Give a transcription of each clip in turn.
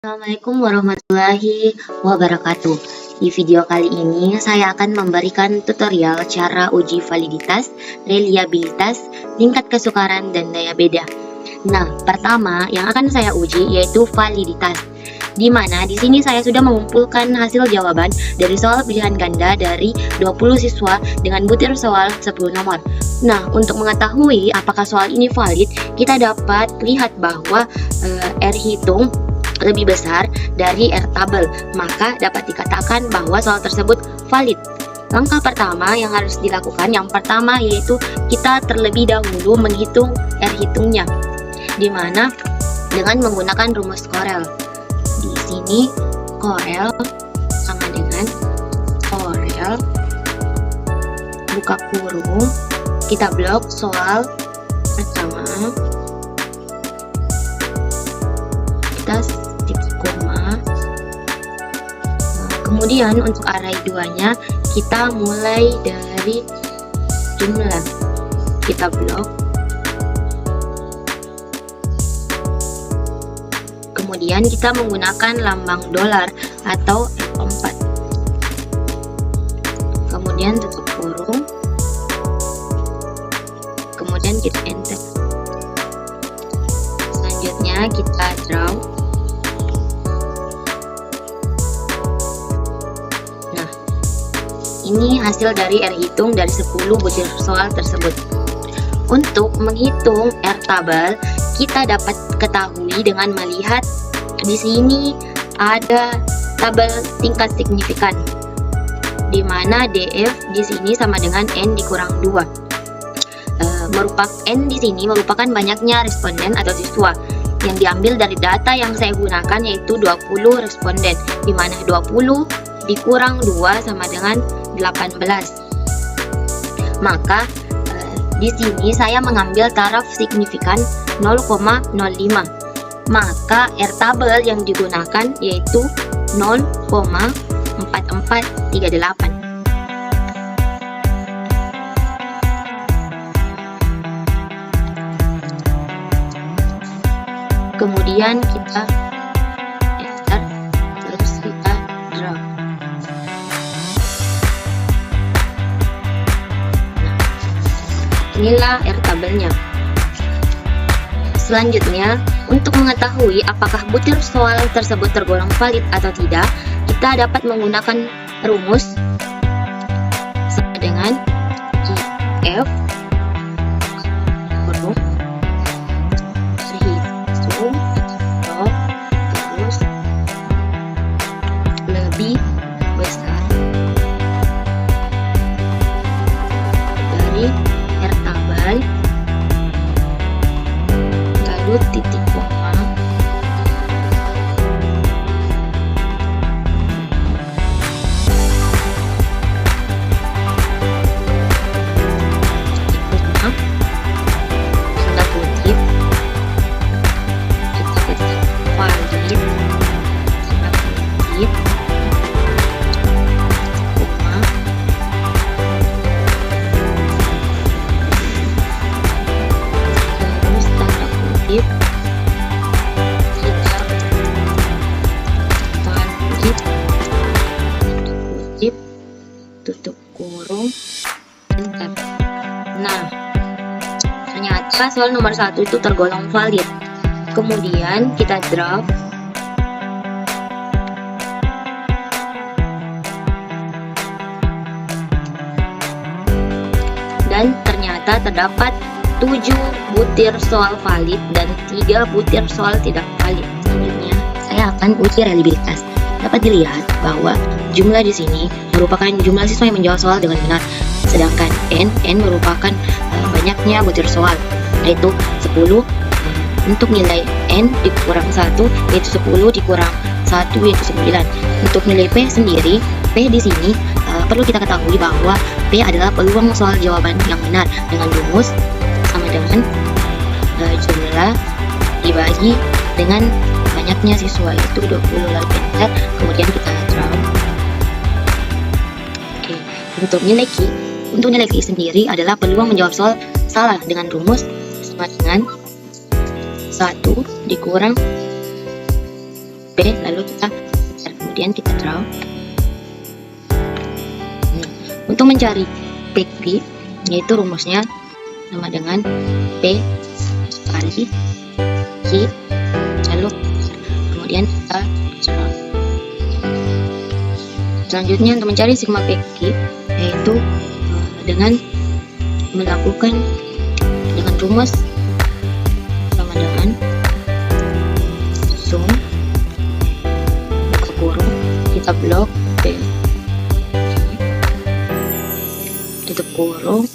Assalamualaikum warahmatullahi wabarakatuh. Di video kali ini saya akan memberikan tutorial cara uji validitas, reliabilitas, tingkat kesukaran, dan daya beda. Nah, pertama yang akan saya uji yaitu validitas. Di mana di sini saya sudah mengumpulkan hasil jawaban dari soal pilihan ganda dari 20 siswa dengan butir soal 10 nomor. Nah, untuk mengetahui apakah soal ini valid, kita dapat lihat bahwa R hitung lebih besar dari R tabel, maka dapat dikatakan bahwa soal tersebut valid. Langkah pertama yang harus dilakukan, yang pertama yaitu kita terlebih dahulu menghitung R hitungnya, di mana dengan menggunakan rumus Corel. Di sini Corel sama dengan Corel buka kurung, kita blok soal pertama, kita koma. Kemudian untuk array 2-nya kita mulai dari jumlah, kita blok. Kemudian kita menggunakan lambang dolar atau F4. Kemudian tutup kurung. Kemudian kita enter. Selanjutnya kita draw. Ini hasil dari R hitung dari 10 butir soal tersebut. Untuk menghitung R tabel, kita dapat ketahui dengan melihat di sini ada tabel tingkat signifikan, di mana DF di sini sama dengan N dikurang 2. N di sini merupakan banyaknya responden atau siswa yang diambil dari data yang saya gunakan, yaitu 20 responden, di mana 20 dikurang 2 sama dengan 18. Maka di sini saya mengambil taraf signifikan 0,05. Maka R tabel yang digunakan yaitu 0,4438. Kemudian kita enter, terus kita draw. Inilah R tabelnya. Selanjutnya, untuk mengetahui apakah butir soal tersebut tergolong valid atau tidak, kita dapat menggunakan rumus sama dengan IF kurung hitung terus lebih besar dari R tabel, lalu titik koma, tanda kutip, kita ketik valid, tanda kutip, koma, terus tanda kutip, kita valid, kutip, tutup kurung, enter. Nah, ternyata soal nomor 1 itu tergolong valid. Kemudian kita draw. Dan ternyata terdapat 7 butir soal valid dan 3 butir soal tidak valid. Selanjutnya, saya akan uji reliabilitas. Dapat dilihat bahwa jumlah di sini merupakan jumlah siswa yang menjawab soal dengan benar, sedangkan N merupakan banyaknya butir soal, yaitu 10. Untuk nilai N dikurang 1 yaitu 10, dikurang 1 yaitu 9. Untuk nilai P sendiri, P di sini perlu kita ketahui bahwa P adalah peluang soal jawaban yang benar dengan rumus sama dengan jumlah dibagi dengan banyaknya siswa, itu 20, lalu enter, kemudian kita draw. Oke, untuk nilai Q sendiri adalah peluang menjawab soal salah dengan rumus sama dengan 1 dikurang P, lalu kita kemudian kita draw. Untuk mencari PQ, yaitu rumusnya sama dengan P kali Q, lalu kemudian kita draw. Selanjutnya untuk mencari sigma PQ, yaitu dengan melakukan dengan rumus sama dengan sum buka kurung, kita blok P tutup kurung.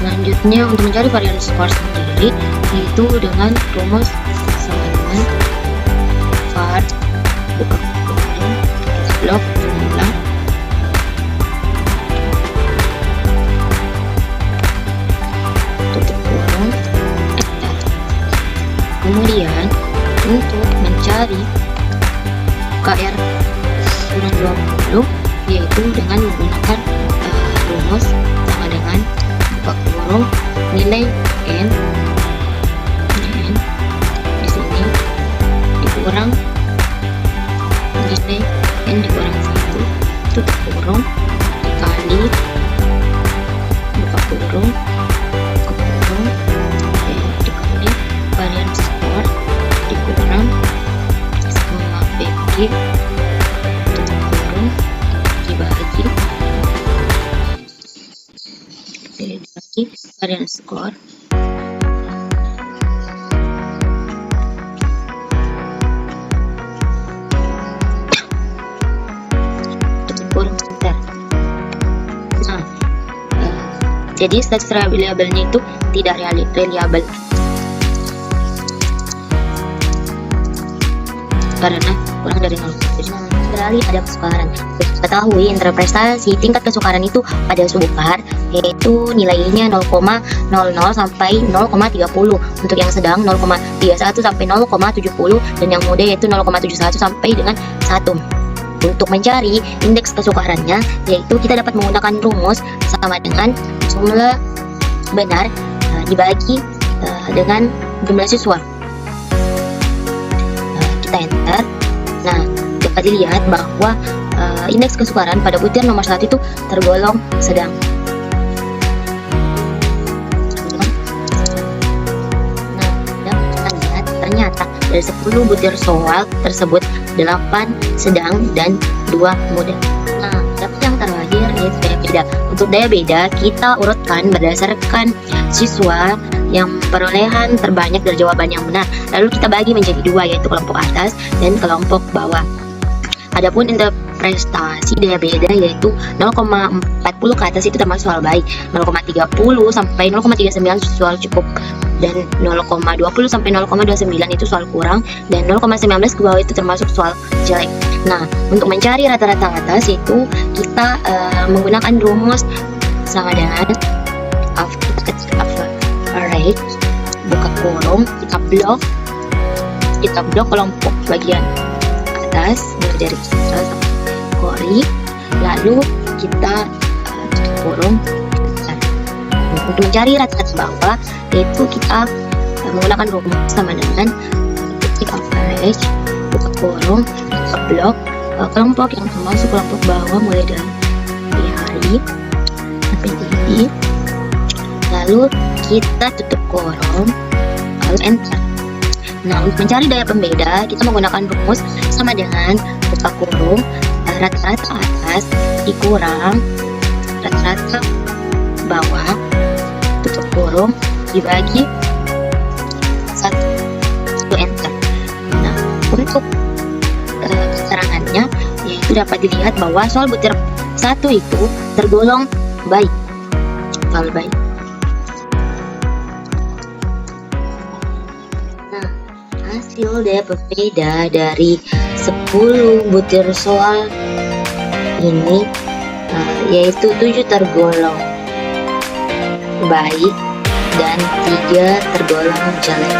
Selanjutnya untuk mencari varian skor sendiri, yaitu dengan rumus sama dengan var buka kurung, kita blok jumlah tutup kurung, enter. Kemudian untuk mencari KR kurang 20, yaitu dengan menggunakan rumus sama dengan buka kurung nilai n di sini dikurang nilai n dikurang 1 tutup kurung dikali buka kurung dikali varian skor dikurang sigma PQ tutup kurung dibagi varian skor tutup kurung enter. Nah, jadi status reliabelnya itu tidak reliable karena kurang dari 0. Beralih ada kesukaran. Ketahui interpretasi tingkat kesukaran itu pada subukar, yaitu nilainya 0,00 sampai 0,30, untuk yang sedang 0,31 sampai 0,70, dan yang muda yaitu 0,71 sampai dengan 1. Untuk mencari indeks kesukarannya, yaitu kita dapat menggunakan rumus sama dengan jumlah benar dibagi dengan jumlah siswa. Kita enter. Nah, dapat dilihat bahwa indeks kesukaran pada butir nomor 1 itu tergolong sedang. Nah, kita lihat ternyata dari 10 butir soal tersebut 8 sedang dan 2 muda. Nah, dapat yang terakhir yaitu daya beda. Untuk daya beda kita urutkan berdasarkan siswa yang perolehan terbanyak dari jawaban yang benar, lalu kita bagi menjadi 2, yaitu kelompok atas dan kelompok bawah. Adapun interpretasi daya beda yaitu 0,40 ke atas itu termasuk soal baik, 0,30 sampai 0,39 soal cukup, dan 0,20 sampai 0,29 itu soal kurang, dan 0,19 ke bawah itu termasuk soal jelek. Nah, untuk mencari rata-rata atas itu kita menggunakan rumus sama dengan average buka kurung, kita blok kelompok bagian atas dari sentral sampai kori, lalu kita tutup kurung. Untuk mencari rata-rata bawah, yaitu kita menggunakan rumus sama dengan ketik average buka kurung, kita blok kelompok yang termasuk kelompok bawah mulai dari hari sampai tinggi, lalu kita tutup kurung, lalu enter. Nah, untuk mencari daya pembeda, kita menggunakan rumus sama dengan buka kurung rata-rata atas dikurang rata-rata bawah, tutup kurung dibagi 1, enter. Nah, untuk keterangannya yaitu dapat dilihat bahwa soal butir 1 itu tergolong baik, soal baik. Hasil daya pembeda dari 10 butir soal ini yaitu 7 tergolong baik dan 3 tergolong jelek.